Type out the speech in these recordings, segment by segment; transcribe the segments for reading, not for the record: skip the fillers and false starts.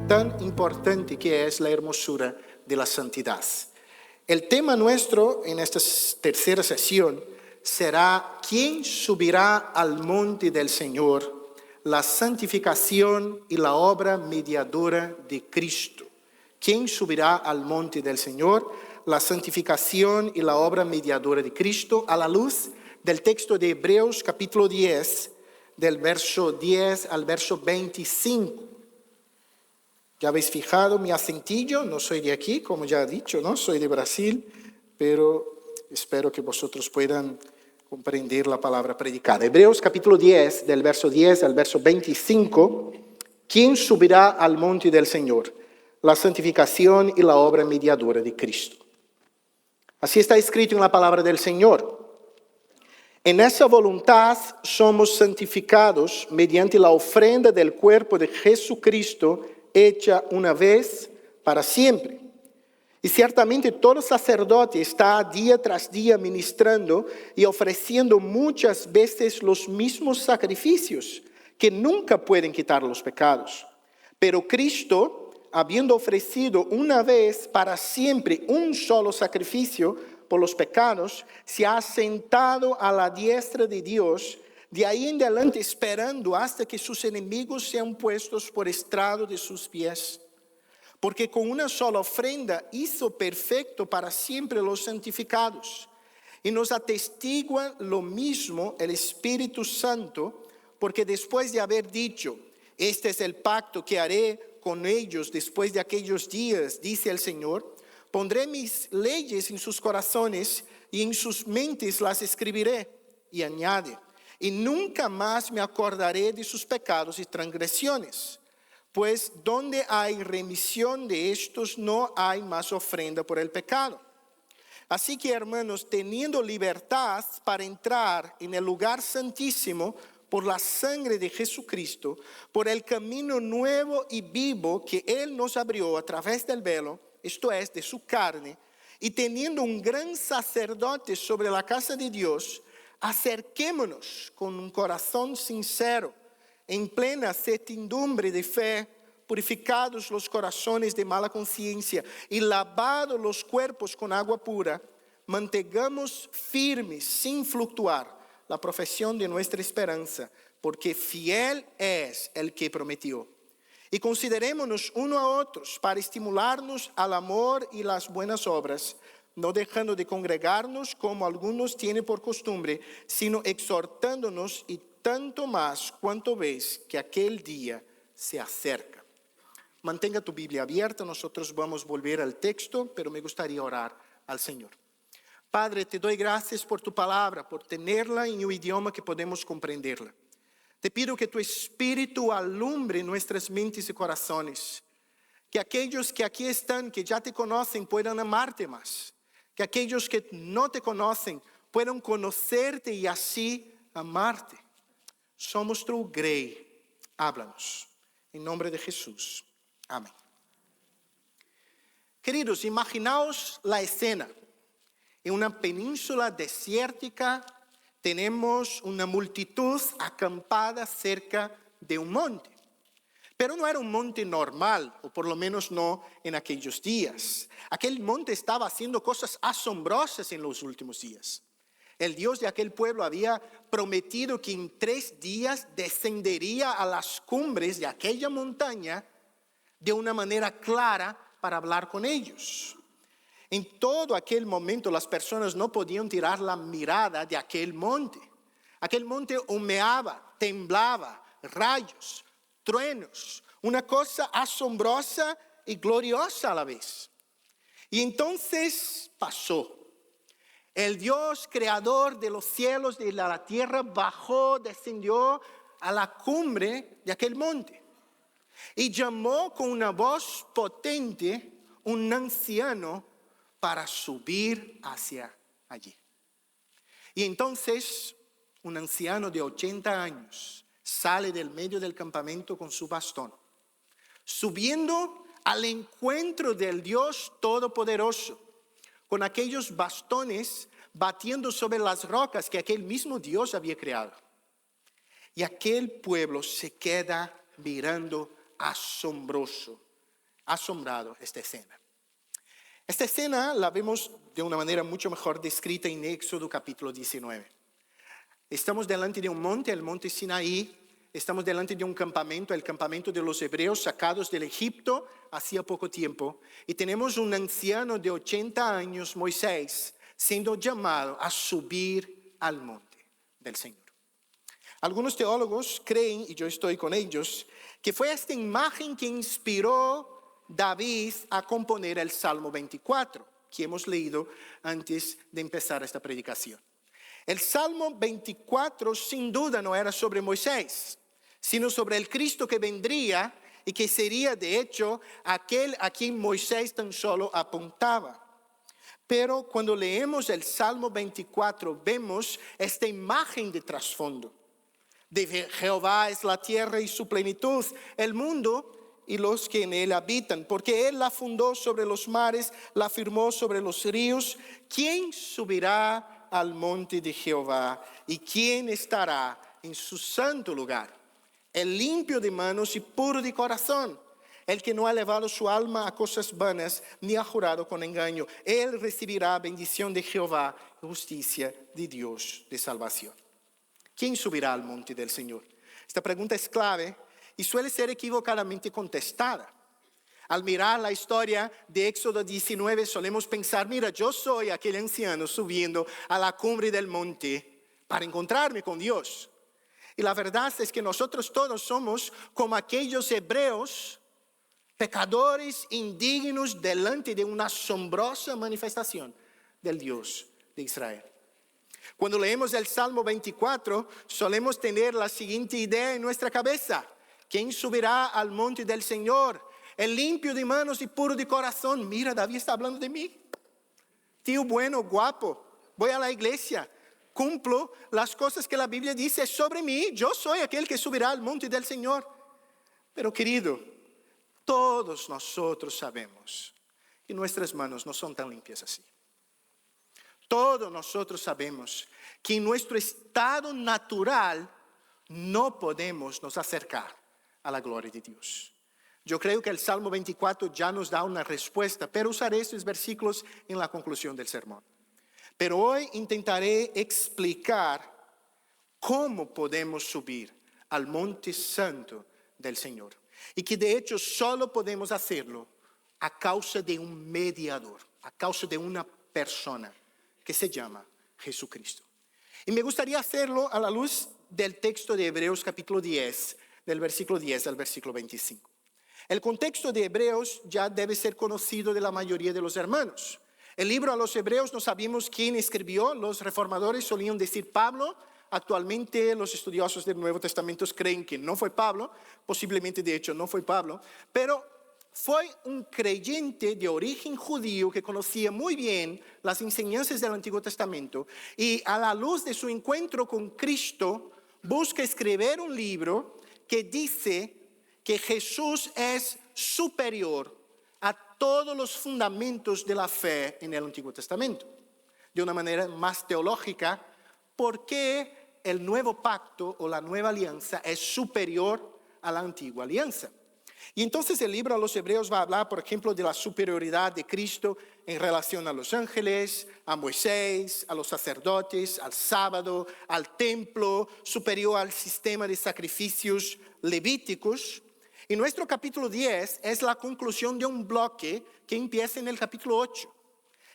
tan importante que es la hermosura de la santidad. El tema nuestro en esta tercera sesión será ¿quién subirá al monte del Señor? La santificación y la obra mediadora de Cristo. ¿Quién subirá al monte del Señor? La santificación y la obra mediadora de Cristo, a la luz del texto de Hebreos capítulo 10, del verso 10 al verso 25. Ya habéis fijado mi acentillo, no soy de aquí, como ya he dicho, ¿no? Soy de Brasil, pero espero que vosotros puedan comprender la palabra predicada. Hebreos capítulo 10, del verso 10 al verso 25. ¿Quién subirá al monte del Señor? La santificación y la obra mediadora de Cristo. Así está escrito en la palabra del Señor. En esa voluntad somos santificados mediante la ofrenda del cuerpo de Jesucristo hecha una vez para siempre. Y ciertamente todo sacerdote está día tras día ministrando y ofreciendo muchas veces los mismos sacrificios que nunca pueden quitar los pecados. Pero Cristo, habiendo ofrecido una vez para siempre un solo sacrificio por los pecados, se ha sentado a la diestra de Dios, de ahí en adelante esperando hasta que sus enemigos sean puestos por estrado de sus pies. Porque con una sola ofrenda hizo perfecto para siempre los santificados. Y nos atestigua lo mismo el Espíritu Santo, porque después de haber dicho, este es el pacto que haré con ellos después de aquellos días, dice el Señor, pondré mis leyes en sus corazones y en sus mentes las escribiré. Y añade, y nunca más me acordaré de sus pecados y transgresiones. Pues donde hay remisión de estos, no hay más ofrenda por el pecado. Así que, hermanos, teniendo libertad para entrar en el lugar santísimo por la sangre de Jesucristo, por el camino nuevo y vivo que Él nos abrió a través del velo, esto es, de su carne, y teniendo un gran sacerdote sobre la casa de Dios, acerquémonos con un corazón sincero, en plena certidumbre de fe, purificados los corazones de mala conciencia y lavados los cuerpos con agua pura, mantengamos firmes sin fluctuar la profesión de nuestra esperanza, porque fiel es el que prometió. Y considerémonos uno a otros para estimularnos al amor y las buenas obras, no dejando de congregarnos como algunos tienen por costumbre, sino exhortándonos y tanto más cuanto ves que aquel día se acerca. Mantenga tu Biblia abierta, nosotros vamos a volver al texto, pero me gustaría orar al Señor. Padre, te doy gracias por tu palabra, por tenerla en un idioma que podemos comprenderla. Te pido que tu Espíritu alumbre nuestras mentes y corazones, que aquellos que aquí están, que ya te conocen, puedan amarte más, que aquellos que no te conocen puedan conocerte y así amarte. Somos tu grey, háblanos. En nombre de Jesús. Amén. Queridos, imaginaos la escena. En una península desértica tenemos una multitud acampada cerca de un monte. Pero no era un monte normal, o por lo menos no en aquellos días. Aquel monte estaba haciendo cosas asombrosas en los últimos días. El Dios de aquel pueblo había prometido que en 3 días descendería a las cumbres de aquella montaña de una manera clara para hablar con ellos. En todo aquel momento las personas no podían tirar la mirada de aquel monte. Aquel monte humeaba, temblaba, rayos, truenos, una cosa asombrosa y gloriosa a la vez. Y entonces pasó. El Dios creador de los cielos y de la tierra bajó, descendió a la cumbre de aquel monte. Y llamó con una voz potente un anciano para subir hacia allí. Y entonces un anciano de 80 años sale del medio del campamento con su bastón, subiendo al encuentro del Dios Todopoderoso, con aquellos bastones batiendo sobre las rocas que aquel mismo Dios había creado. Y aquel pueblo se queda mirando asombroso asombrado esta escena. Esta escena la vemos de una manera mucho mejor descrita en Éxodo capítulo 19. Estamos delante de un monte, el monte Sinaí. Estamos delante de un campamento, el campamento de los hebreos sacados del Egipto hacía poco tiempo. Y tenemos un anciano de 80 años, Moisés, siendo llamado a subir al monte del Señor. Algunos teólogos creen, y yo estoy con ellos, que fue esta imagen que inspiró David a componer el Salmo 24, que hemos leído antes de empezar esta predicación. El Salmo 24 sin duda no era sobre Moisés, sino sobre el Cristo que vendría y que sería de hecho aquel a quien Moisés tan solo apuntaba. Pero cuando leemos el Salmo 24 vemos esta imagen de trasfondo. De Jehová es la tierra y su plenitud, el mundo y los que en él habitan, porque él la fundó sobre los mares, la firmó sobre los ríos. ¿Quién subirá al monte de Jehová y quién estará en su santo lugar? El limpio de manos y puro de corazón, el que no ha elevado su alma a cosas vanas ni ha jurado con engaño. Él recibirá bendición de Jehová, justicia de Dios de salvación. ¿Quién subirá al monte del Señor? Esta pregunta es clave y suele ser equivocadamente contestada. Al mirar la historia de Éxodo 19 solemos pensar, mira, yo soy aquel anciano subiendo a la cumbre del monte para encontrarme con Dios. Y la verdad es que nosotros todos somos como aquellos hebreos, pecadores indignos delante de una asombrosa manifestación del Dios de Israel. Cuando leemos el Salmo 24, solemos tener la siguiente idea en nuestra cabeza. ¿Quién subirá al monte del Señor? El limpio de manos y puro de corazón. Mira, David está hablando de mí. Tío bueno, guapo, voy a la iglesia, cumplo las cosas que la Biblia dice sobre mí. Yo soy aquel que subirá al monte del Señor. Pero querido, todos nosotros sabemos que nuestras manos no son tan limpias así. Todos nosotros sabemos que en nuestro estado natural no podemos nos acercar a la gloria de Dios. Yo creo que el Salmo 24 ya nos da una respuesta, pero usaré estos versículos en la conclusión del sermón. Pero hoy intentaré explicar cómo podemos subir al monte santo del Señor. Y que de hecho solo podemos hacerlo a causa de un mediador, a causa de una persona que se llama Jesucristo. Y me gustaría hacerlo a la luz del texto de Hebreos capítulo 10, del versículo 10 al versículo 25. El contexto de Hebreos ya debe ser conocido de la mayoría de los hermanos. El libro a los Hebreos no sabemos quién escribió. Los reformadores solían decir Pablo. Actualmente los estudiosos del Nuevo Testamento creen que no fue Pablo. Posiblemente de hecho no fue Pablo. Pero fue un creyente de origen judío que conocía muy bien las enseñanzas del Antiguo Testamento. Y a la luz de su encuentro con Cristo busca escribir un libro que dice que Jesús es superior a todos los fundamentos de la fe en el Antiguo Testamento. De una manera más teológica, ¿por qué el nuevo pacto o la nueva alianza es superior a la antigua alianza? Y entonces el libro a los Hebreos va a hablar, por ejemplo, de la superioridad de Cristo en relación a los ángeles, a Moisés, a los sacerdotes, al sábado, al templo, superior al sistema de sacrificios levíticos. Y nuestro capítulo 10 es la conclusión de un bloque que empieza en el capítulo 8.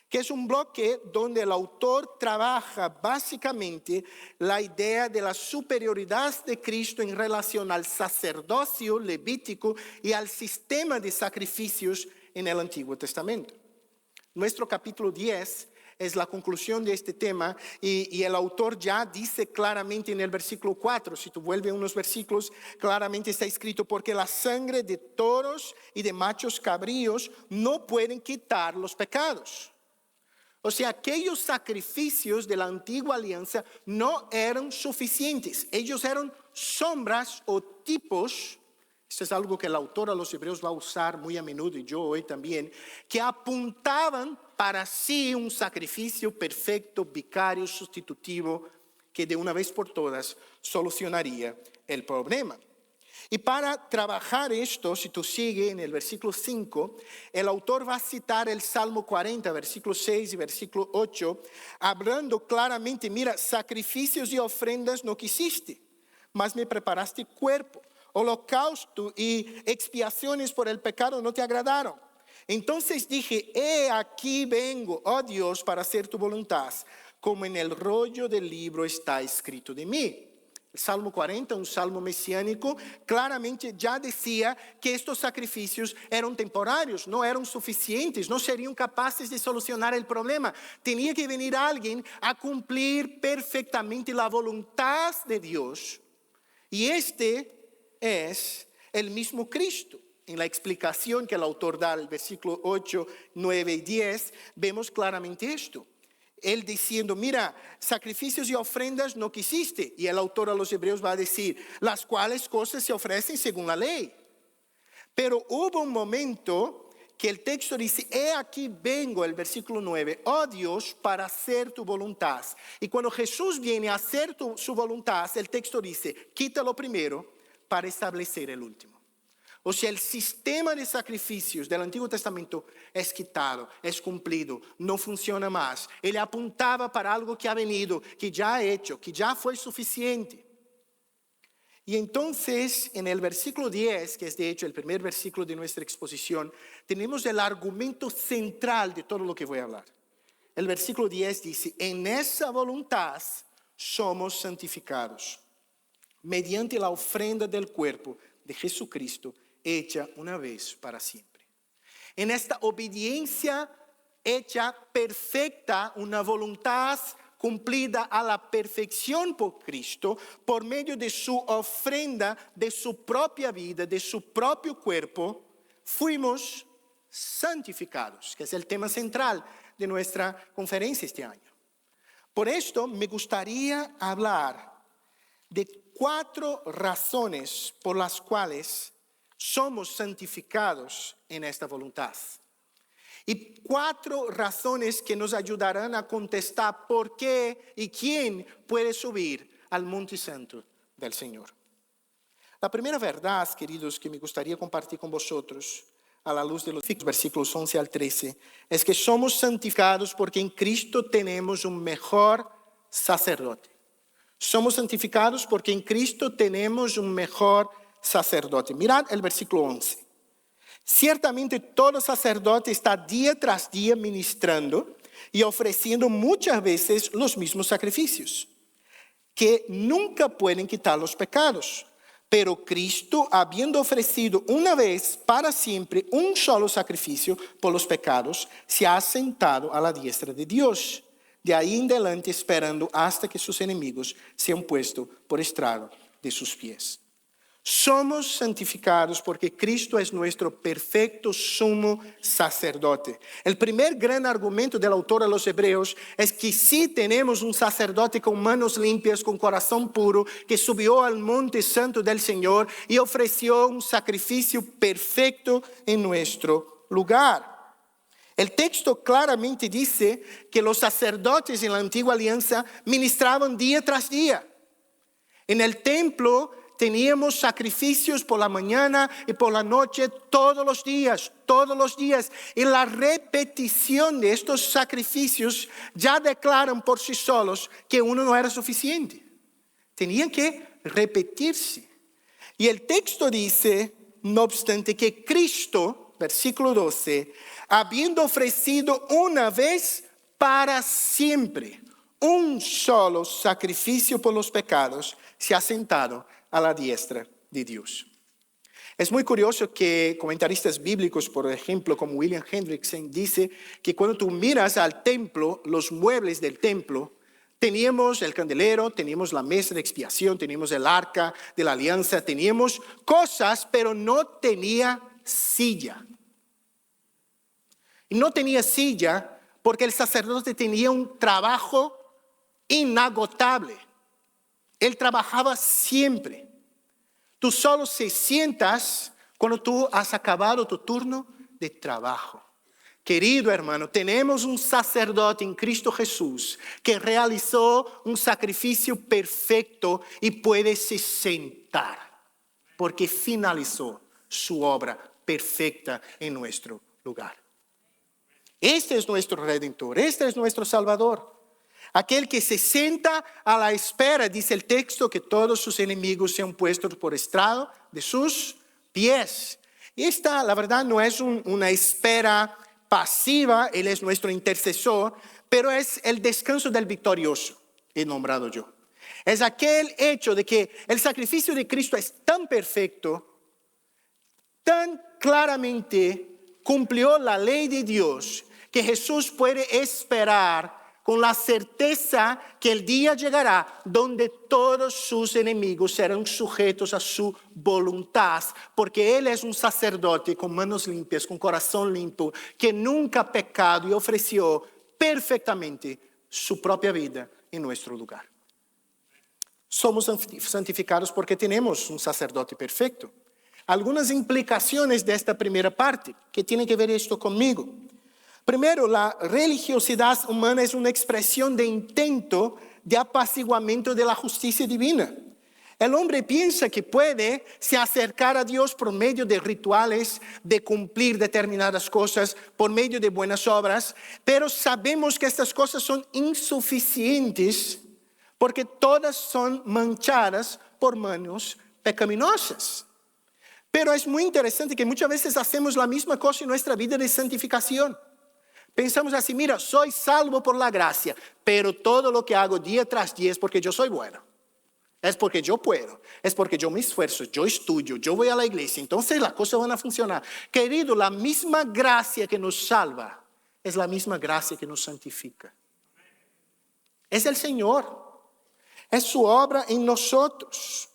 Que es un bloque donde el autor trabaja básicamente la idea de la superioridad de Cristo en relación al sacerdocio levítico y al sistema de sacrificios en el Antiguo Testamento. Nuestro capítulo 10 es la conclusión de este tema y el autor ya dice claramente en el versículo 4, si tú vuelves unos versículos, claramente está escrito, porque la sangre de toros y de machos cabríos no pueden quitar los pecados. O sea, aquellos sacrificios de la antigua alianza no eran suficientes. Ellos eran sombras o tipos, esto es algo que el autor a los Hebreos va a usar muy a menudo y yo hoy también, que apuntaban para sí un sacrificio perfecto, vicario, sustitutivo, que de una vez por todas solucionaría el problema. Y para trabajar esto, si tú sigues en el versículo 5, el autor va a citar el Salmo 40, versículo 6 y versículo 8, hablando claramente, mira, sacrificios y ofrendas no quisiste, mas me preparaste cuerpo. Holocausto y expiaciones por el pecado no te agradaron. Entonces dije, he aquí vengo, oh Dios, para hacer tu voluntad, como en el rollo del libro está escrito de mí. El Salmo 40, un salmo mesiánico, claramente ya decía que estos sacrificios eran temporarios, no eran suficientes, no serían capaces de solucionar el problema. Tenía que venir alguien a cumplir perfectamente la voluntad de Dios. Y este es el mismo Cristo. En la explicación que el autor da, el versículo 8, 9 y 10, vemos claramente esto. Él diciendo, mira, sacrificios y ofrendas no quisiste. Y el autor a los hebreos va a decir, las cuales cosas se ofrecen según la ley. Pero hubo un momento que el texto dice, he aquí vengo, el versículo 9, oh Dios, para hacer tu voluntad. Y cuando Jesús viene a hacer su voluntad, el texto dice, quítalo primero para establecer el último. O sea, el sistema de sacrificios del Antiguo Testamento es quitado, es cumplido, no funciona más. Él apuntaba para algo que ha venido, que ya ha hecho, que ya fue suficiente. Y entonces, en el versículo 10, que es de hecho el primer versículo de nuestra exposición, tenemos el argumento central de todo lo que voy a hablar. El versículo 10 dice, en esa voluntad somos santificados, mediante la ofrenda del cuerpo de Jesucristo, hecha una vez para siempre. En esta obediencia hecha perfecta, una voluntad cumplida a la perfección por Cristo, por medio de su ofrenda, de su propia vida, de su propio cuerpo, fuimos santificados, que es el tema central de nuestra conferencia este año. Por esto me gustaría hablar de 4 razones por las cuales somos santificados en esta voluntad. Y 4 razones que nos ayudarán a contestar por qué y quién puede subir al monte santo del Señor. La primera verdad, queridos, que me gustaría compartir con vosotros a la luz de los versículos 11 al 13, es que somos santificados porque en Cristo tenemos un mejor sacerdote. Somos santificados porque en Cristo tenemos un mejor sacerdote. Mirad el versículo 11. Ciertamente todo sacerdote está día tras día ministrando y ofreciendo muchas veces los mismos sacrificios, que nunca pueden quitar los pecados. Pero Cristo, habiendo ofrecido una vez para siempre un solo sacrificio por los pecados, se ha sentado a la diestra de Dios. De ahí en adelante esperando hasta que sus enemigos sean puestos por estrado de sus pies. Somos santificados porque Cristo es nuestro perfecto sumo sacerdote. El primer gran argumento del autor a los Hebreos es que sí tenemos un sacerdote con manos limpias, con corazón puro, que subió al monte santo del Señor y ofreció un sacrificio perfecto en nuestro lugar. El texto claramente dice que los sacerdotes en la antigua alianza ministraban día tras día. En el templo teníamos sacrificios por la mañana y por la noche todos los días. Y la repetición de estos sacrificios ya declaran por sí solos que uno no era suficiente. Tenían que repetirse. Y el texto dice, no obstante, que Cristo, versículo 12, habiendo ofrecido una vez para siempre un solo sacrificio por los pecados, se ha sentado a la diestra de Dios. Es muy curioso que comentaristas bíblicos, por ejemplo, como William Hendrickson, dice que cuando tú miras al templo, los muebles del templo, teníamos el candelero, teníamos la mesa de expiación, teníamos el arca de la alianza, teníamos cosas, pero no tenía silla. Y no tenía silla porque el sacerdote tenía un trabajo inagotable. Él trabajaba siempre. Tú solo se sientas cuando tú has acabado tu turno de trabajo. Querido hermano, tenemos un sacerdote en Cristo Jesús que realizó un sacrificio perfecto y puede se sentar. porque finalizó su obra perfecta en nuestro lugar. Este es nuestro Redentor, este es nuestro Salvador. Aquel que se sienta a la espera, dice el texto, que todos sus enemigos sean puestos por estrado de sus pies. Y esta, la verdad, no es una espera pasiva, Él es nuestro intercesor, pero es el descanso del victorioso, he nombrado yo. Es aquel hecho de que el sacrificio de Cristo es tan perfecto, tan claramente cumplió la ley de Dios, que Jesús puede esperar con la certeza que el día llegará donde todos sus enemigos serán sujetos a su voluntad, porque Él es un sacerdote con manos limpias, con corazón limpio, que nunca ha pecado y ofreció perfectamente su propia vida en nuestro lugar. Somos santificados porque tenemos un sacerdote perfecto. Algunas implicaciones de esta primera parte, que tienen que ver esto conmigo. Primero, la religiosidad humana es una expresión de intento de apaciguamiento de la justicia divina. El hombre piensa que puede se acercar a Dios por medio de rituales, de cumplir determinadas cosas, por medio de buenas obras, pero sabemos que estas cosas son insuficientes porque todas son manchadas por manos pecaminosas. Pero es muy interesante que muchas veces hacemos la misma cosa en nuestra vida de santificación. Pensamos así, mira, soy salvo por la gracia, pero todo lo que hago día tras día es porque yo soy bueno. Es porque yo puedo, es porque yo me esfuerzo, yo estudio, yo voy a la iglesia, entonces las cosas van a funcionar. Querido, la misma gracia que nos salva es la misma gracia que nos santifica. Es el Señor, es su obra en nosotros.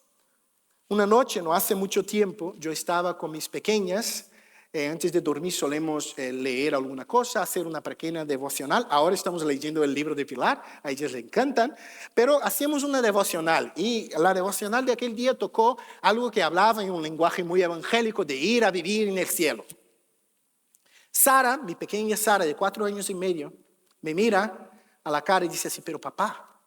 Una noche, no hace mucho tiempo, yo estaba con mis pequeñas. Antes de dormir solemos leer alguna cosa, hacer una pequeña devocional. Ahora estamos leyendo el libro de Pilar, a ellas les encantan, pero hacíamos una devocional y la devocional de aquel día tocó algo que hablaba en un lenguaje muy evangélico de ir a vivir en el cielo. Sara, mi pequeña Sara de 4 años y medio, me mira a la cara y dice así, pero papá,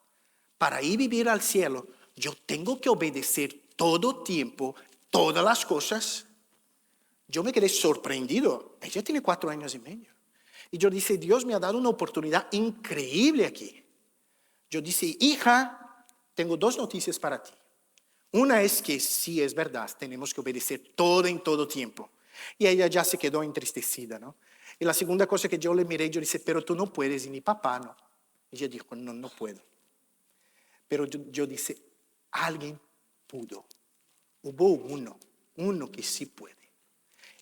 para ir a vivir al cielo, yo tengo que obedecer todo tiempo, todas las cosas. Yo me quedé sorprendido. Ella tiene 4 años y medio. Y yo dije, Dios me ha dado una oportunidad increíble aquí. Yo dije, hija, tengo 2 noticias para ti. Una es que sí es verdad, tenemos que obedecer todo en todo tiempo. Y ella ya se quedó entristecida, ¿no? Y la segunda cosa que yo le miré, yo dije, pero tú no puedes, y mi papá no. Y ella dijo, no, no puedo. Pero yo dije, alguien pudo. Hubo uno que sí puede.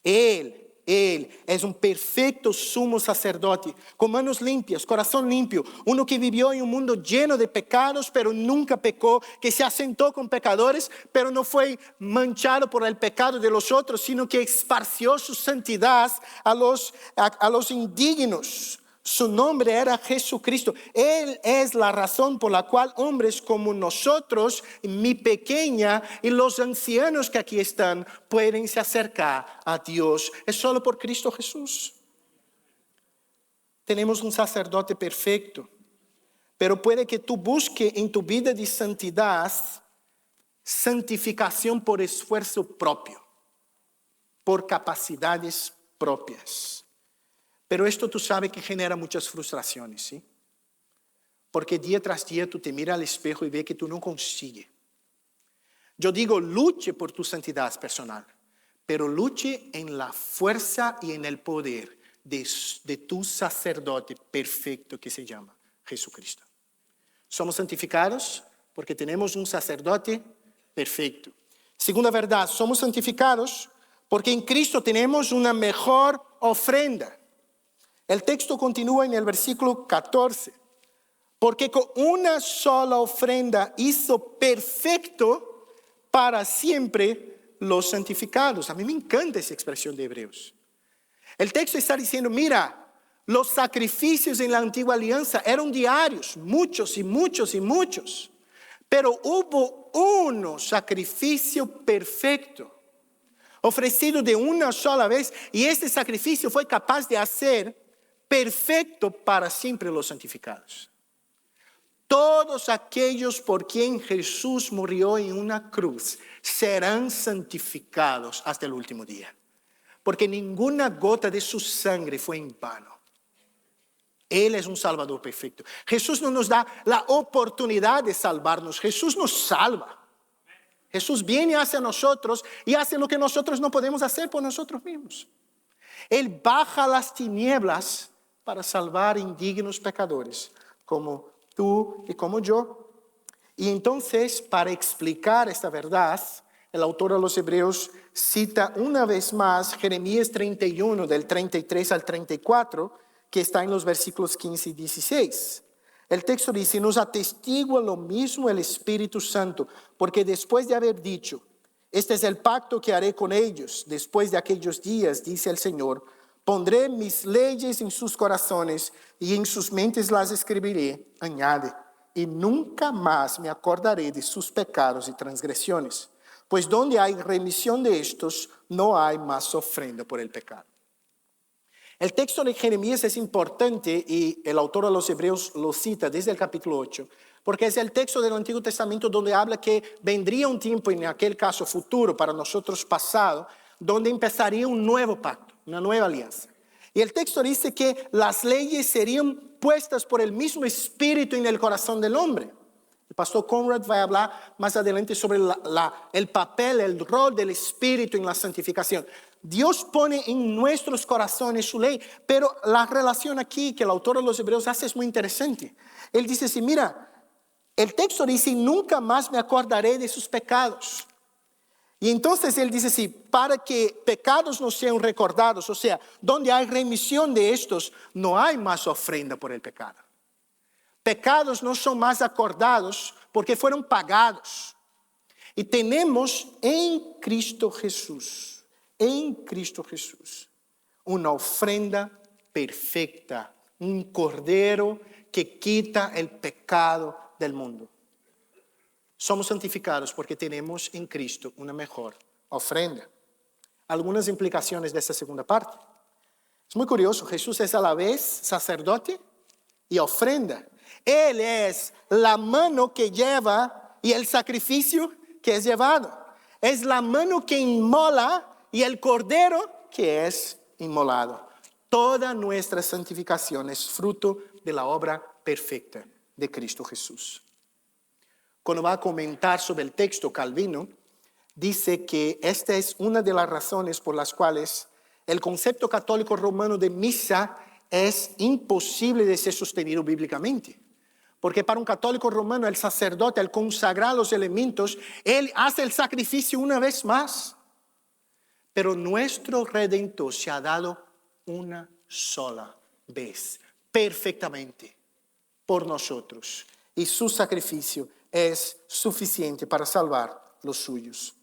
Él es un perfecto sumo sacerdote, con manos limpias, corazón limpio, uno que vivió en un mundo lleno de pecados, pero nunca pecó, que se asentó con pecadores, pero no fue manchado por el pecado de los otros, sino que esparció su santidad a los indignos. Su nombre era Jesucristo. Él es la razón por la cual hombres como nosotros, mi pequeña y los ancianos que aquí están, pueden se acercar a Dios. Es solo por Cristo Jesús. Tenemos un sacerdote perfecto, pero puede que tú busques en tu vida de santidad santificación por esfuerzo propio, por capacidades propias. Pero esto tú sabes que genera muchas frustraciones, ¿sí? Porque día tras día tú te miras al espejo y ves que tú no consigues. Yo digo, luche por tu santidad personal, pero luche en la fuerza y en el poder de tu sacerdote perfecto que se llama Jesucristo. Somos santificados porque tenemos un sacerdote perfecto. Segunda verdad, somos santificados porque en Cristo tenemos una mejor ofrenda. El texto continúa en el versículo 14. Porque con una sola ofrenda hizo perfecto para siempre los santificados. A mí me encanta esa expresión de Hebreos. El texto está diciendo, mira, los sacrificios en la antigua alianza eran diarios, muchos y muchos y muchos. Pero hubo un sacrificio perfecto, ofrecido de una sola vez, y este sacrificio fue capaz de hacer perfecto para siempre los santificados. Todos aquellos por quien Jesús murió en una cruz serán santificados hasta el último día. Porque ninguna gota de su sangre fue en vano. Él es un Salvador perfecto. Jesús no nos da la oportunidad de salvarnos. Jesús nos salva. Jesús viene hacia nosotros y hace lo que nosotros no podemos hacer por nosotros mismos. Él baja las tinieblas para salvar indignos pecadores, como tú y como yo. Y entonces, para explicar esta verdad, el autor de los Hebreos cita una vez más Jeremías 31, del 33 al 34, que está en los versículos 15 y 16. El texto dice: nos atestigua lo mismo el Espíritu Santo, porque después de haber dicho, este es el pacto que haré con ellos, después de aquellos días, dice el Señor, pondré mis leyes en sus corazones y en sus mentes las escribiré, añade, y nunca más me acordaré de sus pecados y transgresiones, pues donde hay remisión de estos, no hay más ofrenda por el pecado. El texto de Jeremías es importante y el autor de los Hebreos lo cita desde el capítulo 8, porque es el texto del Antiguo Testamento donde habla que vendría un tiempo, en aquel caso futuro, para nosotros pasado, donde empezaría un nuevo pacto, una nueva alianza. Y el texto dice que las leyes serían puestas por el mismo Espíritu en el corazón del hombre. El pastor Conrad va a hablar más adelante sobre el papel, el rol del Espíritu en la santificación. Dios pone en nuestros corazones su ley, pero la relación aquí que el autor de los Hebreos hace es muy interesante. Él dice así, mira, el texto dice, nunca más me acordaré de sus pecados. Y entonces él dice así, para que pecados no sean recordados, o sea, donde hay remisión de estos, no hay más ofrenda por el pecado. Pecados no son más acordados porque fueron pagados. Y tenemos en Cristo Jesús, una ofrenda perfecta, un cordero que quita el pecado del mundo. Somos santificados porque tenemos en Cristo una mejor ofrenda. Algunas implicaciones de esta segunda parte. Es muy curioso, Jesús es a la vez sacerdote y ofrenda. Él es la mano que lleva y el sacrificio que es llevado. Es la mano que inmola y el cordero que es inmolado. Toda nuestra santificación es fruto de la obra perfecta de Cristo Jesús. Cuando va a comentar sobre el texto, Calvino dice que esta es una de las razones por las cuales el concepto católico romano de misa es imposible de ser sostenido bíblicamente. Porque para un católico romano el sacerdote, al consagrar los elementos, él hace el sacrificio una vez más. Pero nuestro Redentor se ha dado una sola vez, perfectamente, por nosotros. Y su sacrificio es suficiente para salvar los suyos.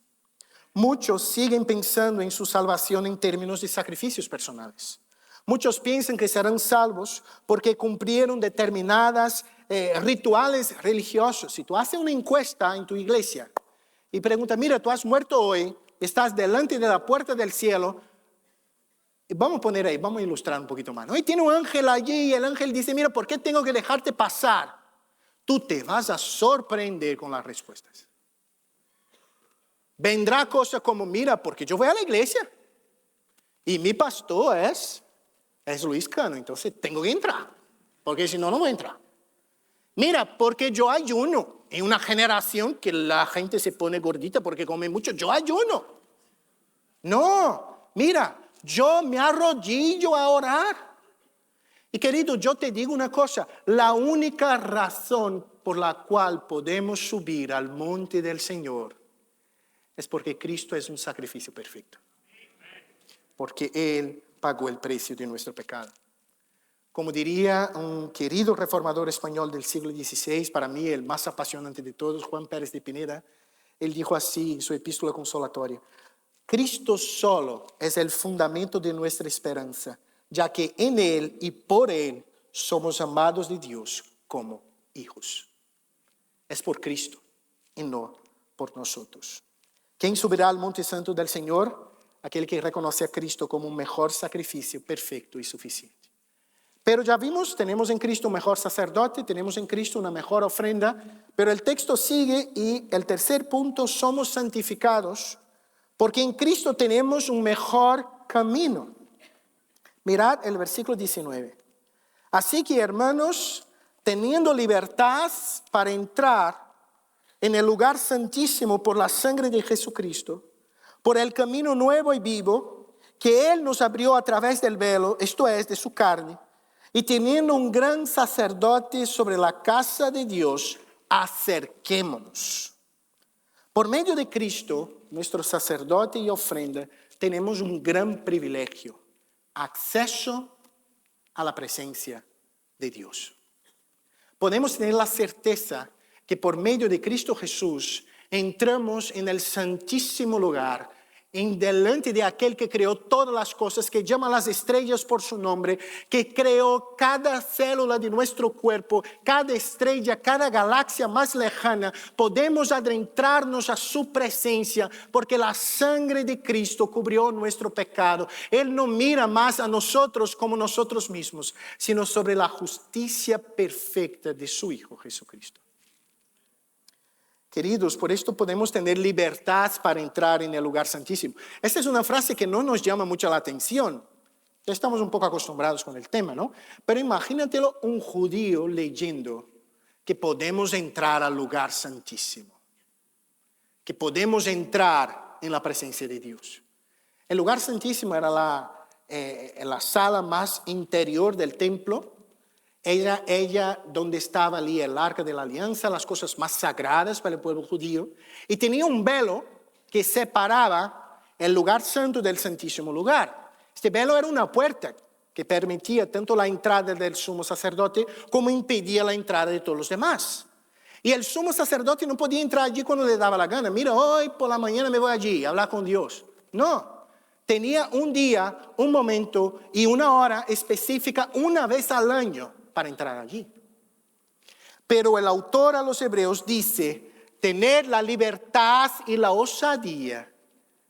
Muchos siguen pensando en su salvación en términos de sacrificios personales. Muchos piensan que serán salvos porque cumplieron determinadas rituales religiosos. Si tú haces una encuesta en tu iglesia y preguntas, mira, tú has muerto hoy, estás delante de la puerta del cielo, vamos a poner ahí, vamos a ilustrar un poquito más. Hoy tiene un ángel allí y el ángel dice, mira, ¿por qué tengo que dejarte pasar? Tú te vas a sorprender con las respuestas. Vendrá cosas como, mira, porque yo voy a la iglesia y mi pastor es Luis Cano, entonces tengo que entrar, porque si no, no voy a entrar. Mira, porque yo ayuno. En una generación que la gente se pone gordita porque come mucho, yo ayuno. No, mira, yo me arrodillo a orar. Y querido, yo te digo una cosa, la única razón por la cual podemos subir al monte del Señor es porque Cristo es un sacrificio perfecto. Porque Él pagó el precio de nuestro pecado. Como diría un querido reformador español del siglo XVI, para mí el más apasionante de todos, Juan Pérez de Pineda, él dijo así en su epístola consolatoria: Cristo solo es el fundamento de nuestra esperanza, ya que en Él y por Él somos amados de Dios como hijos. Es por Cristo y no por nosotros. ¿Quién subirá al monte santo del Señor? Aquel que reconoce a Cristo como un mejor sacrificio perfecto y suficiente. Pero ya vimos, tenemos en Cristo un mejor sacerdote, tenemos en Cristo una mejor ofrenda, pero el texto sigue y el tercer punto, somos santificados porque en Cristo tenemos un mejor camino. Mirad el versículo 19. Así que, hermanos, teniendo libertad para entrar en el lugar santísimo por la sangre de Jesucristo, por el camino nuevo y vivo que Él nos abrió a través del velo, esto es, de su carne, y teniendo un gran sacerdote sobre la casa de Dios, acerquémonos. Por medio de Cristo, nuestro sacerdote y ofrenda, tenemos un gran privilegio: acceso a la presencia de Dios. Podemos tener la certeza que por medio de Cristo Jesús entramos en el santísimo lugar, en delante de aquel que creó todas las cosas, que llama a las estrellas por su nombre, que creó cada célula de nuestro cuerpo, cada estrella, cada galaxia más lejana. Podemos adentrarnos a su presencia porque la sangre de Cristo cubrió nuestro pecado. Él no mira más a nosotros como nosotros mismos, sino sobre la justicia perfecta de su Hijo Jesucristo. Queridos, por esto podemos tener libertad para entrar en el lugar santísimo. Esta es una frase que no nos llama mucho la atención. Ya estamos un poco acostumbrados con el tema, ¿no? Pero imagínatelo un judío leyendo que podemos entrar al lugar santísimo, que podemos entrar en la presencia de Dios. El lugar santísimo era la sala más interior del templo. Era ella donde estaba allí el arca de la alianza, las cosas más sagradas para el pueblo judío. Y tenía un velo que separaba el lugar santo del santísimo lugar. Este velo era una puerta que permitía tanto la entrada del sumo sacerdote como impedía la entrada de todos los demás. Y el sumo sacerdote no podía entrar allí cuando le daba la gana. Mira, hoy por la mañana me voy allí a hablar con Dios. No. Tenía un día, un momento y una hora específica una vez al año para entrar allí. Pero el autor a los Hebreos dice: tener la libertad y la osadía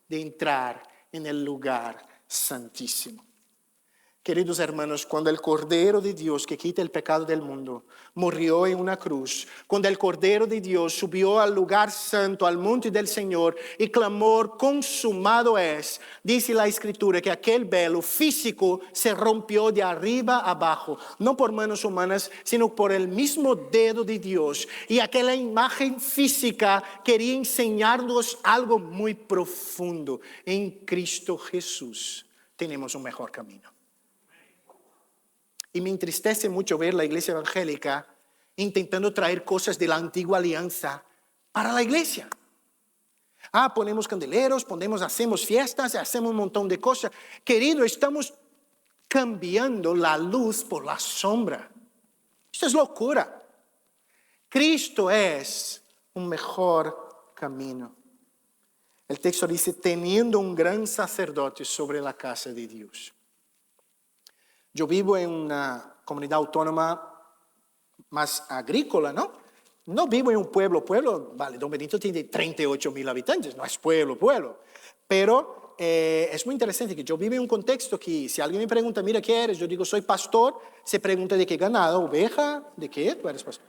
de entrar en el lugar santísimo. Queridos hermanos, cuando el Cordero de Dios que quita el pecado del mundo murió en una cruz, cuando el Cordero de Dios subió al lugar santo, al monte del Señor, y clamó: consumado es, dice la Escritura que aquel velo físico se rompió de arriba a abajo, no por manos humanas, sino por el mismo dedo de Dios. Y aquella imagen física quería enseñarnos algo muy profundo. En Cristo Jesús tenemos un mejor camino. Y me entristece mucho ver la iglesia evangélica intentando traer cosas de la antigua alianza para la iglesia. Ponemos candeleros, hacemos fiestas, hacemos un montón de cosas. Querido, estamos cambiando la luz por la sombra. Esto es locura. Cristo es un mejor camino. El texto dice: teniendo un gran sacerdote sobre la casa de Dios. Yo vivo en una comunidad autónoma más agrícola, ¿no? No vivo en un pueblo, vale, Don Benito tiene 38,000 habitantes, no es pueblo. Pero es muy interesante que yo vivo en un contexto que si alguien me pregunta: mira, ¿qué eres? Yo digo: soy pastor. Se pregunta: ¿de qué ganado? ¿Oveja? ¿De qué? Tú eres pastor,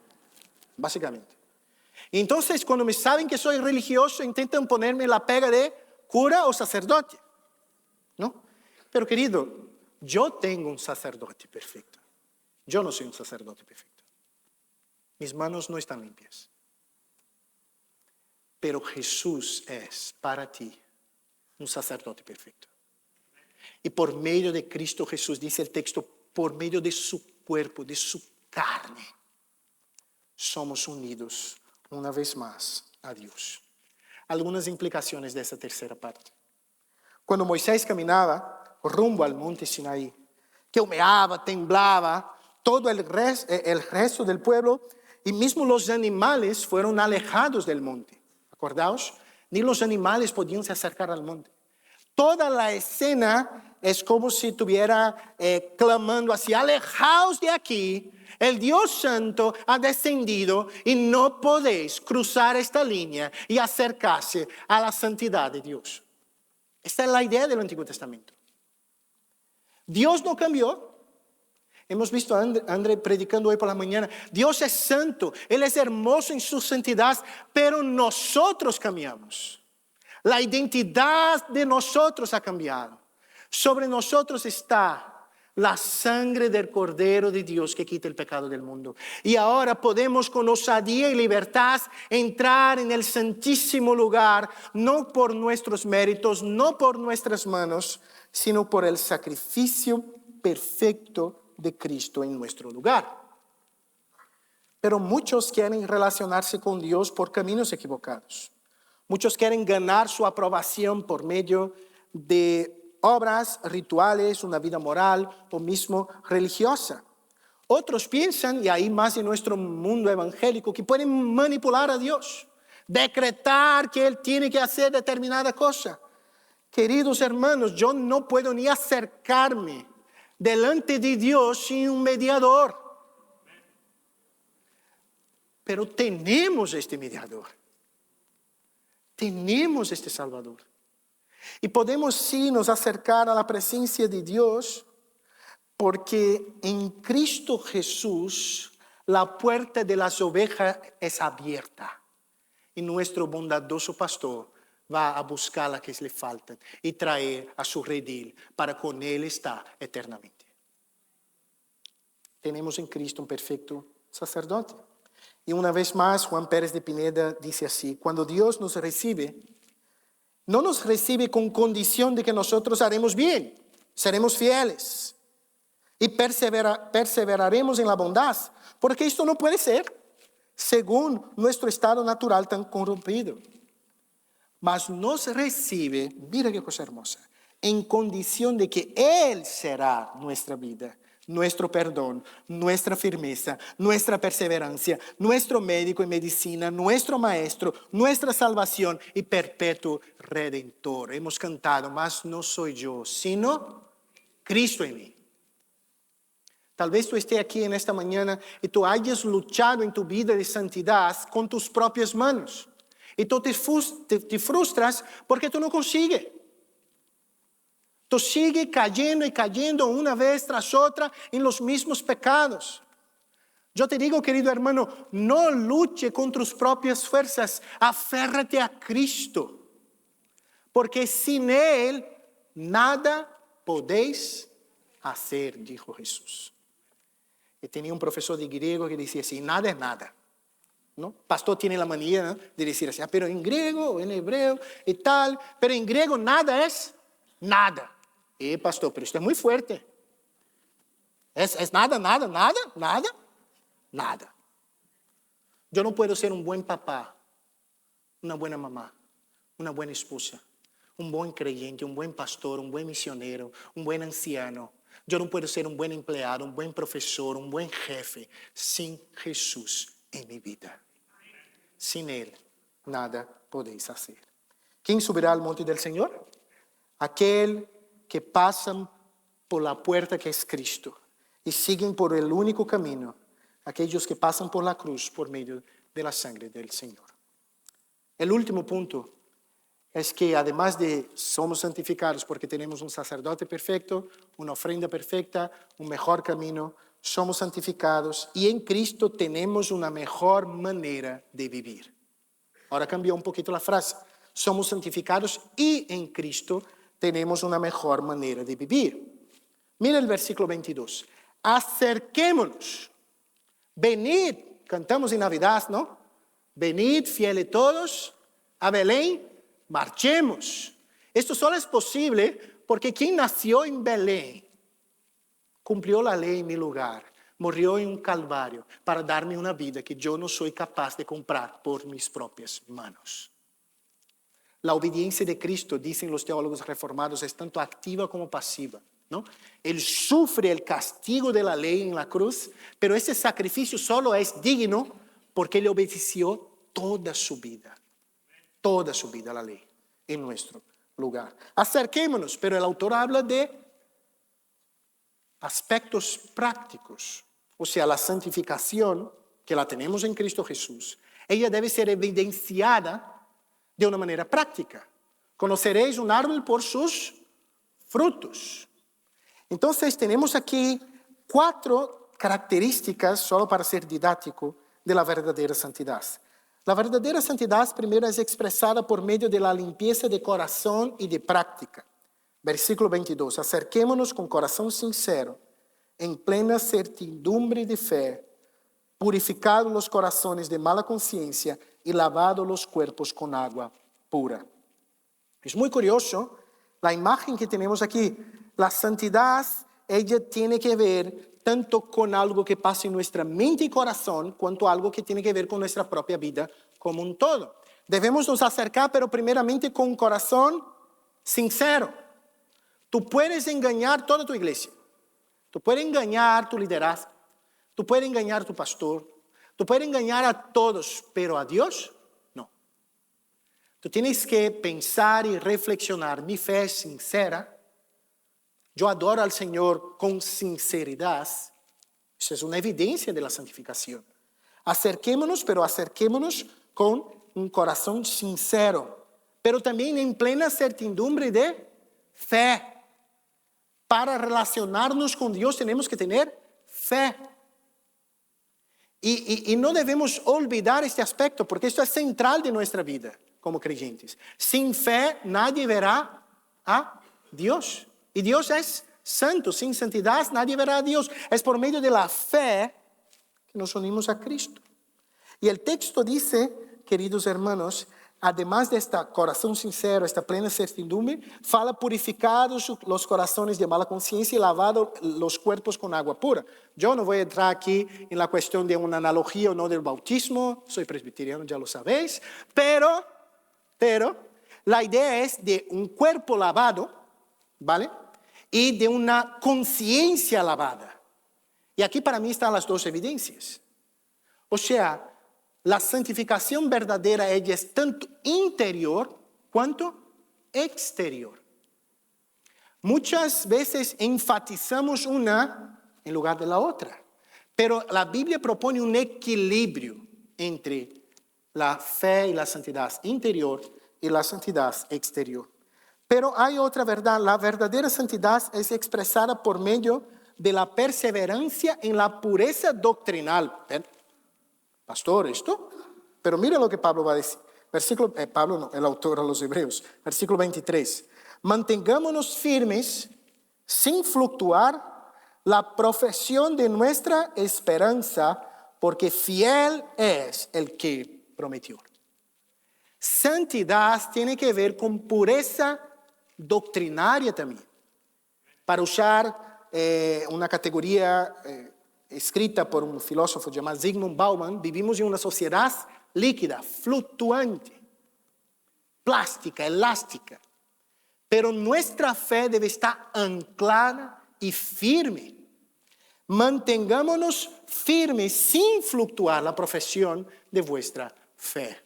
básicamente. Y entonces, cuando me saben que soy religioso, intentan ponerme la pega de cura o sacerdote, ¿no? Pero querido, yo tengo un sacerdote perfecto. Yo no soy un sacerdote perfecto. Mis manos no están limpias. Pero Jesús es para ti un sacerdote perfecto. Y por medio de Cristo Jesús, dice el texto, por medio de su cuerpo, de su carne, somos unidos una vez más a Dios. Algunas implicaciones de esa tercera parte. Cuando Moisés caminaba rumbo al monte Sinaí, que humeaba, temblaba, todo el resto del pueblo y mismo los animales fueron alejados del monte. Acordaos, ni los animales podían se acercar al monte. Toda la escena es como si estuviera clamando así: alejaos de aquí, el Dios Santo ha descendido y no podéis cruzar esta línea y acercarse a la santidad de Dios. Esta es la idea del Antiguo Testamento. Dios no cambió. Hemos visto a André predicando hoy por la mañana. Dios es santo, Él es hermoso en su santidad, pero nosotros cambiamos. La identidad de nosotros ha cambiado. Sobre nosotros está la sangre del Cordero de Dios que quita el pecado del mundo. Y ahora podemos con osadía y libertad entrar en el santísimo lugar, no por nuestros méritos, no por nuestras manos, sino por el sacrificio perfecto de Cristo en nuestro lugar. Pero muchos quieren relacionarse con Dios por caminos equivocados. Muchos quieren ganar su aprobación por medio de obras, rituales, una vida moral o mismo religiosa. Otros piensan, y ahí más en nuestro mundo evangélico, que pueden manipular a Dios, decretar que Él tiene que hacer determinada cosa. Queridos hermanos, yo no puedo ni acercarme delante de Dios sin un mediador. Pero tenemos este mediador. Tenemos este Salvador. Y podemos sí nos acercar a la presencia de Dios porque en Cristo Jesús la puerta de las ovejas es abierta. Y nuestro bondadoso pastor va a buscar las que le faltan y traer a su redil para con Él estar eternamente. Tenemos en Cristo un perfecto sacerdote. Y una vez más, Juan Pérez de Pineda dice así: cuando Dios nos recibe, no nos recibe con condición de que nosotros haremos bien, seremos fieles y perseveraremos en la bondad, porque esto no puede ser según nuestro estado natural tan corrompido. Mas nos recibe, mira qué cosa hermosa, en condición de que Él será nuestra vida, nuestro perdón, nuestra firmeza, nuestra perseverancia, nuestro médico en medicina, nuestro maestro, nuestra salvación y perpetuo redentor. Hemos cantado, mas no soy yo, sino Cristo en mí. Tal vez tú estés aquí en esta mañana y tú hayas luchado en tu vida de santidad con tus propias manos. Y tú te frustras porque tú no consigues. Tú sigues cayendo y cayendo una vez tras otra en los mismos pecados. Yo te digo, querido hermano, no luche con tus propias fuerzas, aférrate a Cristo, porque sin Él nada podéis hacer, dijo Jesús. Y tenía un profesor de griego que decía así: nada es nada. ¿No? Pastor tiene la manía, ¿no?, de decir así: pero en griego, en hebreo y tal, pero en griego nada es nada. Pastor, pero esto es muy fuerte. ¿Es nada, nada, nada, nada? Nada. Yo no puedo ser un buen papá, una buena mamá, una buena esposa, un buen creyente, un buen pastor, un buen misionero, un buen anciano. Yo no puedo ser un buen empleado, un buen profesor, un buen jefe sin Jesús en mi vida. Sin Él nada podéis hacer. ¿Quién subirá al monte del Señor? Aquel que pasan por la puerta que es Cristo y siguen por el único camino, aquellos que pasan por la cruz por medio de la sangre del Señor. El último punto es que además de somos santificados porque tenemos un sacerdote perfecto, una ofrenda perfecta, un mejor camino, somos santificados y en Cristo tenemos una mejor manera de vivir. Ahora cambió un poquito la frase. Somos santificados y en Cristo tenemos una mejor manera de vivir. Mira el versículo 22. Acerquémonos. Venid, cantamos en Navidad, ¿no? Venid, fieles todos, a Belén, marchemos. Esto solo es posible porque quien nació en Belén cumplió la ley en mi lugar, murió en un calvario para darme una vida que yo no soy capaz de comprar por mis propias manos. La obediencia de Cristo, dicen los teólogos reformados, es tanto activa como pasiva, ¿no? Él sufre el castigo de la ley en la cruz, pero ese sacrificio solo es digno porque Él obedeció toda su vida a la ley en nuestro lugar. Acerquémonos, pero el autor habla de aspectos prácticos, o sea, la santificación que la tenemos en Cristo Jesús, ella debe ser evidenciada de una manera práctica. Conoceréis un árbol por sus frutos. Entonces tenemos aquí 4 características, solo para ser didáctico, de la verdadera santidad. La verdadera santidad primero es expresada por medio de la limpieza de corazón y de práctica. Versículo 22, acerquémonos con corazón sincero, en plena certidumbre de fe, purificados los corazones de mala conciencia y lavados los cuerpos con agua pura. Es muy curioso la imagen que tenemos aquí. La santidad, ella tiene que ver tanto con algo que pasa en nuestra mente y corazón, cuanto algo que tiene que ver con nuestra propia vida como un todo. Debemos nos acercar, pero primeramente con un corazón sincero. Tú puedes engañar toda tu iglesia. Tú puedes engañar tu liderazgo. Tú puedes engañar a tu pastor. Tú puedes engañar a todos, pero a Dios, no. Tú tienes que pensar y reflexionar. Mi fe es sincera. Yo adoro al Señor con sinceridad. Eso es una evidencia de la santificación. Acerquémonos, pero acerquémonos con un corazón sincero, pero también en plena certidumbre de fe. Para relacionarnos con Dios tenemos que tener fe. Y no debemos olvidar este aspecto, porque esto es central de nuestra vida como creyentes. Sin fe nadie verá a Dios. Y Dios es santo. Sin santidad nadie verá a Dios. Es por medio de la fe que nos unimos a Cristo. Y el texto dice, queridos hermanos, además de este corazón sincero, esta plena certidumbre, fala purificados los corazones de mala conciencia y lavados los cuerpos con agua pura. Yo no voy a entrar aquí en la cuestión de una analogía o no del bautismo. Soy presbiteriano, ya lo sabéis. Pero la idea es de un cuerpo lavado, ¿vale? Y de una conciencia lavada. Y aquí para mí están las dos evidencias. O sea, la santificación verdadera ella es tanto interior cuanto exterior. Muchas veces enfatizamos una en lugar de la otra. Pero la Biblia propone un equilibrio entre la fe y la santidad interior y la santidad exterior. Pero hay otra verdad. La verdadera santidad es expresada por medio de la perseverancia en la pureza doctrinal. Pastor, ¿esto? Pero mira lo que Pablo va a decir. Pablo no, el autor a los Hebreos. Versículo 23. Mantengámonos firmes sin fluctuar la profesión de nuestra esperanza, porque fiel es el que prometió. Santidad tiene que ver con pureza doctrinaria también. Para usar una categoría escrita por un filósofo llamado Zygmunt Bauman, vivimos en una sociedad líquida, fluctuante, plástica, elástica. Pero nuestra fe debe estar anclada y firme. Mantengámonos firmes sin fluctuar la profesión de vuestra fe.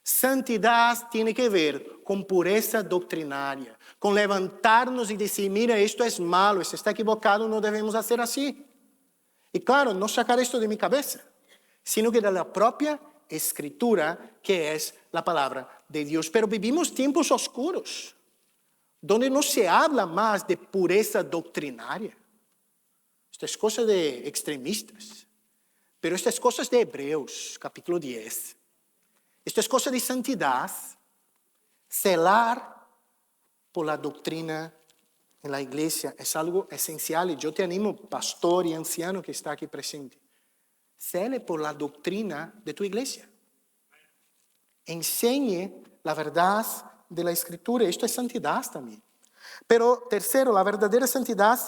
Santidad tiene que ver con pureza doctrinaria, con levantarnos y decir, mira, esto es malo, esto está equivocado, no debemos hacer así. Y claro, no sacar esto de mi cabeza, sino que de la propia Escritura, que es la palabra de Dios. Pero vivimos tiempos oscuros, donde no se habla más de pureza doctrinaria. Esto es cosa de extremistas. Pero esto es cosa de Hebreos, capítulo 10. Esto es cosa de santidad, celar por la doctrina en la iglesia es algo esencial. Y yo te animo, pastor y anciano que está aquí presente, cele por la doctrina de tu iglesia. Enseñe la verdad de la Escritura. Esto es santidad también. Pero tercero, la verdadera santidad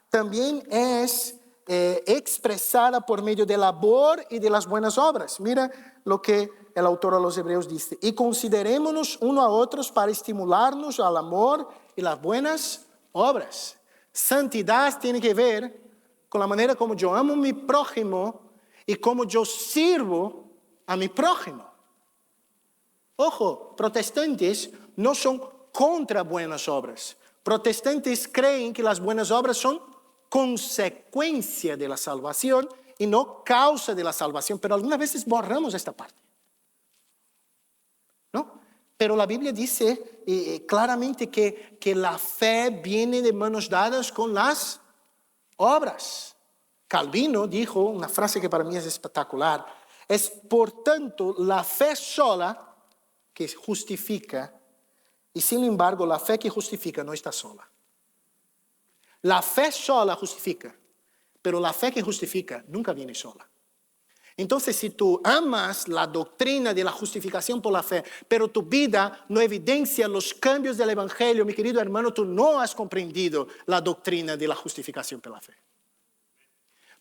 también es expresada por medio del labor y de las buenas obras. Mira lo que el autor a los Hebreos dice. Y considerémonos uno a otros para estimularnos al amor y las buenas obras. Santidad tiene que ver con la manera como yo amo a mi prójimo y como yo sirvo a mi prójimo. Ojo, protestantes no son contra buenas obras. Protestantes creen que las buenas obras son consecuencia de la salvación y no causa de la salvación. Pero algunas veces borramos esta parte, ¿no? Pero la Biblia dice claramente que la fe viene de manos dadas con las obras. Calvino dijo una frase que para mí es espectacular. Es por tanto la fe sola que justifica, y sin embargo la fe que justifica no está sola. La fe sola justifica, pero la fe que justifica nunca viene sola. Entonces, si tú amas la doctrina de la justificación por la fe, pero tu vida no evidencia los cambios del Evangelio, mi querido hermano, tú no has comprendido la doctrina de la justificación por la fe.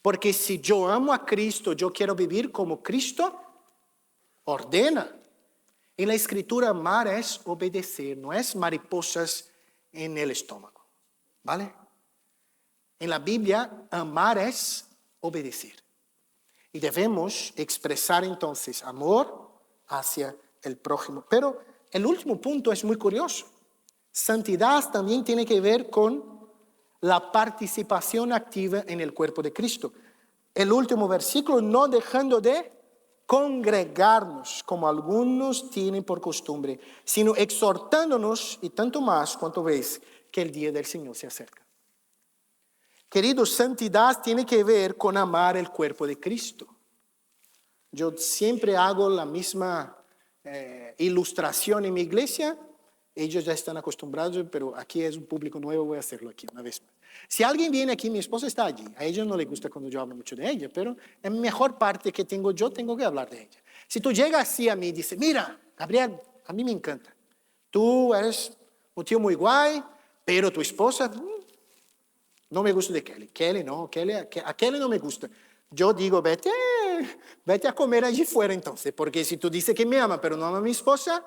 Porque si yo amo a Cristo, yo quiero vivir como Cristo ordena. En la Escritura, amar es obedecer, no es mariposas en el estómago. ¿Vale? En la Biblia, amar es obedecer. Y debemos expresar entonces amor hacia el prójimo. Pero el último punto es muy curioso. Santidad también tiene que ver con la participación activa en el cuerpo de Cristo. El último versículo, no dejando de congregarnos, como algunos tienen por costumbre, sino exhortándonos, y tanto más cuanto veis que el día del Señor se acerca. Queridos, santidad tiene que ver con amar el cuerpo de Cristo. Yo siempre hago la misma ilustración en mi iglesia. Ellos ya están acostumbrados, pero aquí es un público nuevo, voy a hacerlo aquí una vez más. Si alguien viene aquí, mi esposa está allí. A ella no le gusta cuando yo hablo mucho de ella, pero la mejor parte que tengo yo, tengo que hablar de ella. Si tú llegas así a mí y dices, mira, Gabriel, a mí me encanta. Tú eres un tío muy guay, pero tu esposa... no me gusta de Kelly. Kelly no, a Kelly no me gusta. Yo digo, vete a comer allí fuera entonces, porque si tú dices que me ama, pero no ama a mi esposa,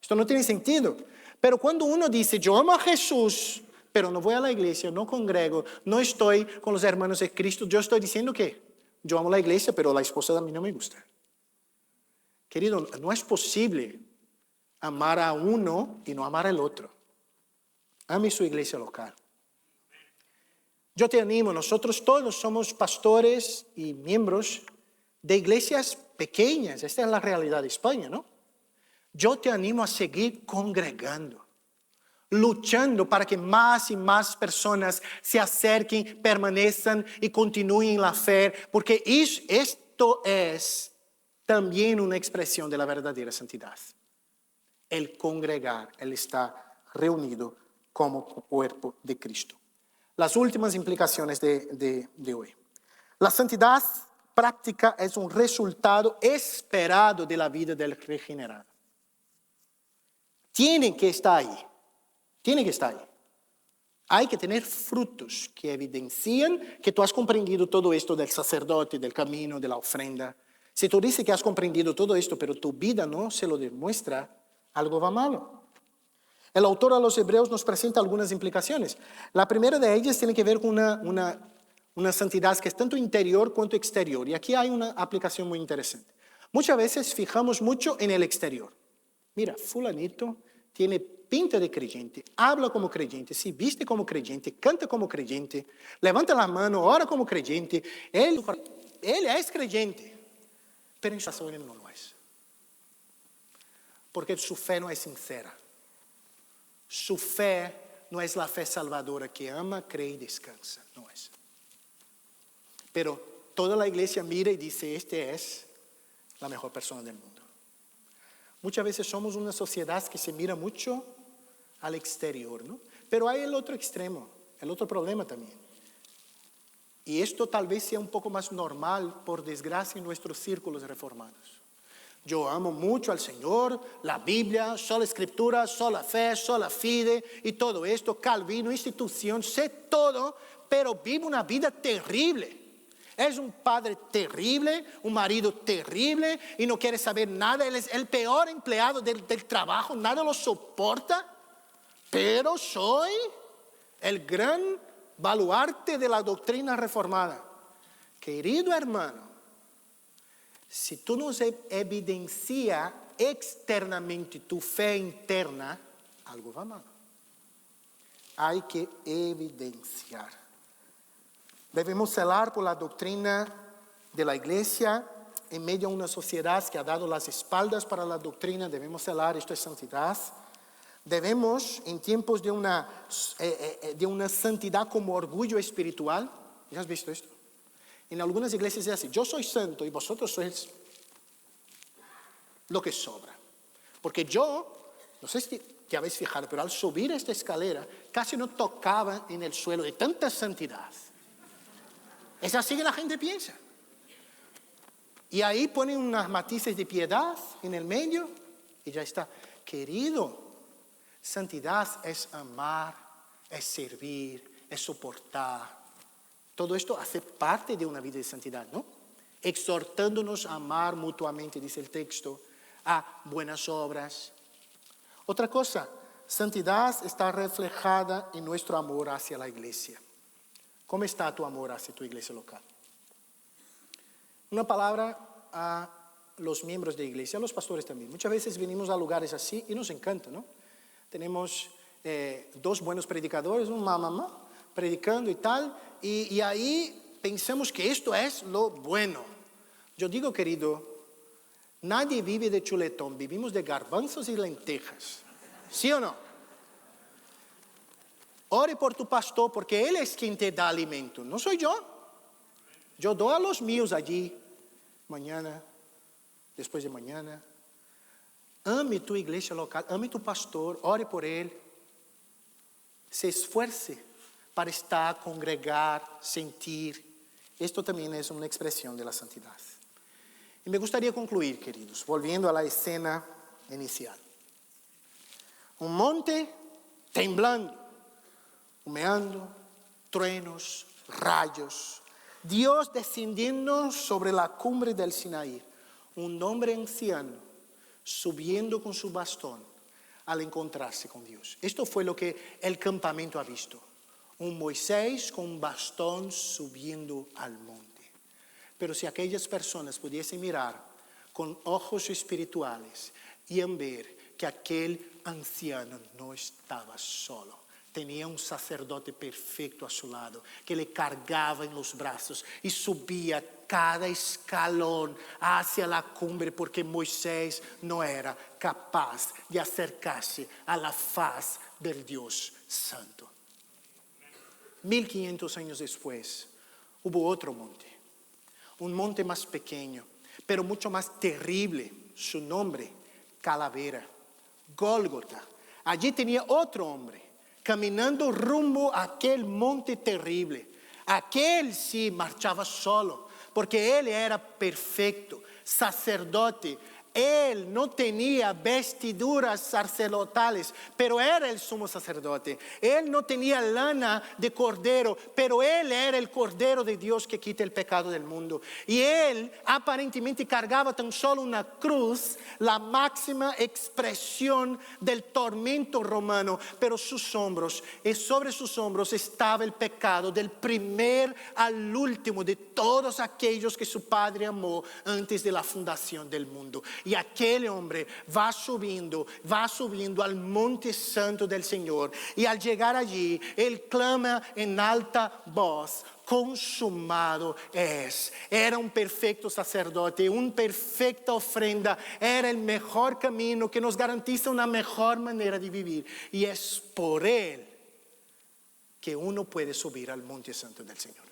esto no tiene sentido. Pero cuando uno dice, yo amo a Jesús, pero no voy a la iglesia, no congrego, no estoy con los hermanos de Cristo, yo estoy diciendo que yo amo la iglesia, pero la esposa a mí no me gusta. Querido, no es posible amar a uno y no amar al otro. Ame su iglesia local. Yo te animo, nosotros todos somos pastores y miembros de iglesias pequeñas. Esta es la realidad de España, ¿no? Yo te animo a seguir congregando, luchando para que más y más personas se acerquen, permanezcan y continúen la fe, porque esto es también una expresión de la verdadera santidad. El congregar, el estar reunido como cuerpo de Cristo. Las últimas implicaciones de hoy. La santidad práctica es un resultado esperado de la vida del regenerado. Tiene que estar ahí. Tiene que estar ahí. Hay que tener frutos que evidencian que tú has comprendido todo esto del sacerdote, del camino, de la ofrenda. Si tú dices que has comprendido todo esto, pero tu vida no se lo demuestra, algo va malo. El autor a los Hebreos nos presenta algunas implicaciones. La primera de ellas tiene que ver con una santidad que es tanto interior cuanto exterior. Y aquí hay una aplicación muy interesante. Muchas veces fijamos mucho en el exterior. Mira, fulanito tiene pinta de creyente, habla como creyente, se viste como creyente, canta como creyente, levanta la mano, ora como creyente. Él es creyente, pero en su corazón él no lo es. Porque su fe no es sincera. Su fe no es la fe salvadora que ama, cree y descansa. No es. Pero toda la iglesia mira y dice, este es la mejor persona del mundo. Muchas veces somos una sociedad que se mira mucho al exterior, ¿no? Pero hay el otro extremo, el otro problema también. Y esto tal vez sea un poco más normal, por desgracia, en nuestros círculos reformados. Yo amo mucho al Señor, la Biblia, sola Escritura, sola fe, sola fide y todo esto, Calvino, institución, sé todo, pero vivo una vida terrible. Es un padre terrible, un marido terrible y no quiere saber nada. Él es el peor empleado del trabajo, nada lo soporta, pero soy el gran baluarte de la doctrina reformada. Querido hermano, si tú no evidencias externamente tu fe interna, algo va mal. Hay que evidenciar. Debemos celar por la doctrina de la iglesia en medio de una sociedad que ha dado las espaldas para la doctrina. Debemos celar, esto es santidad. Debemos, en tiempos de una santidad como orgullo espiritual, ¿ya has visto esto? En algunas iglesias es así, yo soy santo y vosotros sois lo que sobra. Porque yo, no sé si te habéis fijado, pero al subir esta escalera casi no tocaba en el suelo de tanta santidad. Es así que la gente piensa. Y ahí ponen unas matices de piedad en el medio y ya está. Querido, santidad es amar, es servir, es soportar. Todo esto hace parte de una vida de santidad, ¿no? Exhortándonos a amar mutuamente, dice el texto, a buenas obras. Otra cosa, santidad está reflejada en nuestro amor hacia la iglesia. ¿Cómo está tu amor hacia tu iglesia local? Una palabra a los miembros de iglesia, a los pastores también. Muchas veces venimos a lugares así y nos encanta, ¿no? Tenemos dos buenos predicadores, un mamá predicando y tal, y ahí pensamos que esto es lo bueno. Yo digo, querido, nadie vive de chuletón, vivimos de garbanzos y lentejas. ¿Sí o no? Ore por tu pastor porque él es quien te da alimento, no soy yo. Yo doy a los míos allí, mañana, después de mañana. Ame tu iglesia local, ame tu pastor, ore por él. Se esfuerce para estar, congregar, sentir. Esto también es una expresión de la santidad. Y me gustaría concluir, queridos, volviendo a la escena inicial. Un monte temblando, humeando, truenos, rayos. Dios descendiendo sobre la cumbre del Sinaí. Un hombre anciano subiendo con su bastón al encontrarse con Dios. Esto fue lo que el campamento ha visto. Un Moisés con un bastón subiendo al monte. Pero si aquellas personas pudiesen mirar con ojos espirituales y ver que aquel anciano no estaba solo. Tenía un sacerdote perfecto a su lado, que le cargaba en los brazos y subía cada escalón hacia la cumbre, porque Moisés no era capaz de acercarse a la faz del Dios Santo. 1500 años después, hubo otro monte, un monte más pequeño, pero mucho más terrible. Su nombre, Calavera, Gólgota. Allí tenía otro hombre, caminando rumbo a aquel monte terrible. Aquel sí marchaba solo, porque él era perfecto, sacerdote. Él no tenía vestiduras sacerdotales, pero era el sumo sacerdote. Él no tenía lana de cordero, pero él era el cordero de Dios que quita el pecado del mundo. Y él aparentemente cargaba tan solo una cruz, la máxima expresión del tormento romano, pero sus hombros, y sobre sus hombros estaba el pecado del primer al último de todos aquellos que su Padre amó antes de la fundación del mundo. Y aquel hombre va subiendo al monte santo del Señor. Y al llegar allí, él clama en alta voz: consumado es. Era un perfecto sacerdote, una perfecta ofrenda. Era el mejor camino que nos garantiza una mejor manera de vivir. Y es por él que uno puede subir al monte santo del Señor.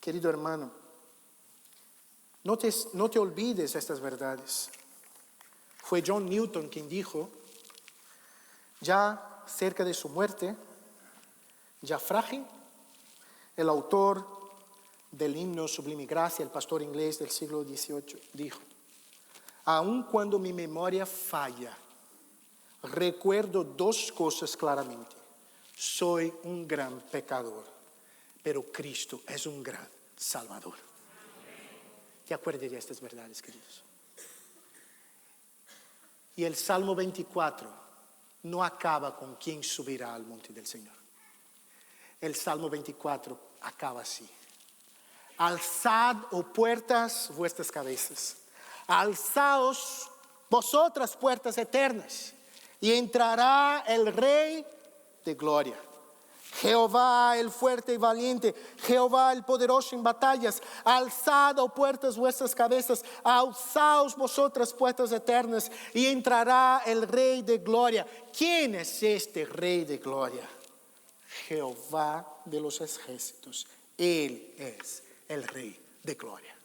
Querido hermano, no te olvides de estas verdades. Fue John Newton quien dijo, ya cerca de su muerte, ya frágil, el autor del himno Sublime Gracia, el pastor inglés del siglo XVIII, dijo: aun cuando mi memoria falla, recuerdo dos cosas claramente. Soy un gran pecador, pero Cristo es un gran Salvador. Te acuerdes de estas verdades, queridos. Y el Salmo 24 no acaba con quién subirá al monte del Señor. El Salmo 24 acaba así: alzad, oh puertas, vuestras cabezas, alzaos vosotras puertas eternas, y entrará el Rey de gloria. Jehová el fuerte y valiente, Jehová el poderoso en batallas. Alzad, oh puertas, vuestras cabezas, alzaos vosotras puertas eternas, y entrará el Rey de gloria. ¿Quién es este Rey de gloria? Jehová de los ejércitos. Él es el Rey de gloria.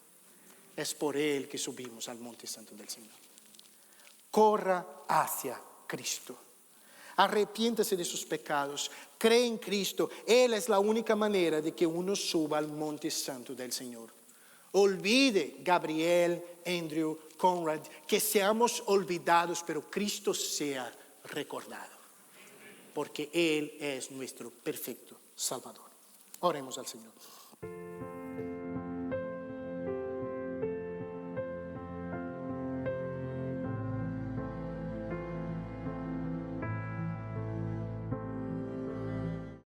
Es por Él que subimos al monte santo del Señor. Corra hacia Cristo. Arrepiéntase de sus pecados. Cree en Cristo. Él es la única manera de que uno suba al monte santo del Señor. Olvide Gabriel, Andrew, Conrad, que seamos olvidados, pero Cristo sea recordado. Porque Él es nuestro perfecto Salvador. Oremos al Señor.